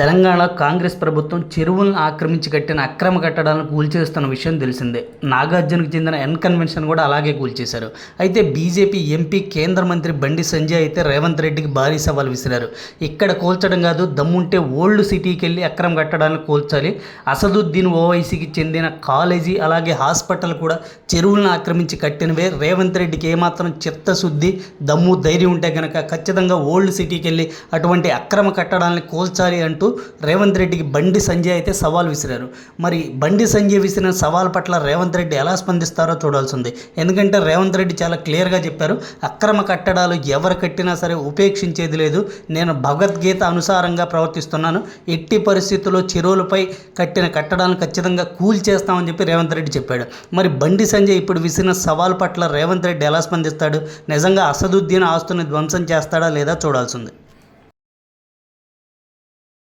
తెలంగాణ కాంగ్రెస్ ప్రభుత్వం చెరువులను ఆక్రమించి కట్టిన అక్రమ కట్టడాలను కూల్చేస్తున్న విషయం తెలిసిందే. నాగార్జునకు చెందిన ఎన్ కన్వెన్షన్ కూడా అలాగే కూల్చేశారు. అయితే బీజేపీ ఎంపీ కేంద్ర మంత్రి బండి సంజయ్ అయితే రేవంత్ రెడ్డికి భారీ సవాల్ విసిరారు. ఇక్కడ కూల్చడం కాదు, దమ్ముంటే ఓల్డ్ సిటీకి వెళ్ళి అక్రమ కట్టడాలను కూల్చాలి. అసదుద్దీన్ ఓవైసీకి చెందిన కాలేజీ అలాగే హాస్పిటల్ కూడా చెరువులను ఆక్రమించి కట్టినవే. రేవంత్ రెడ్డికి ఏమాత్రం చిత్తశుద్ధి దమ్ము ధైర్యం ఉంటే కనుక ఖచ్చితంగా ఓల్డ్ సిటీకి వెళ్ళి అటువంటి అక్రమ కట్టడాలను కూల్చాలి అంటూ రేవంత్ రెడ్డికి బండి సంజయ్ అయితే సవాల్ విసిరారు. మరి బండి సంజయ్ విసిరిన సవాల్ పట్ల రేవంత్ రెడ్డి ఎలా స్పందిస్తారో చూడాల్సింది. ఎందుకంటే రేవంత్ రెడ్డి చాలా క్లియర్గా చెప్పారు, అక్రమ కట్టడాలు ఎవరు కట్టినా సరే ఉపేక్షించేది లేదు, నేను భగవద్గీత అనుసారంగా ప్రవర్తిస్తున్నాను, ఎట్టి పరిస్థితుల్లో చెరువులపై కట్టిన కట్టడాలను ఖచ్చితంగా కూల్చేస్తామని చెప్పి రేవంత్ రెడ్డి చెప్పాడు. మరి బండి సంజయ్ ఇప్పుడు విసిరిన సవాల్ పట్ల రేవంత్ రెడ్డి ఎలా స్పందిస్తాడు? నిజంగా అసదుద్దీన్ ఆస్తుని ధ్వంసం చేస్తాడా లేదా చూడాల్సింది.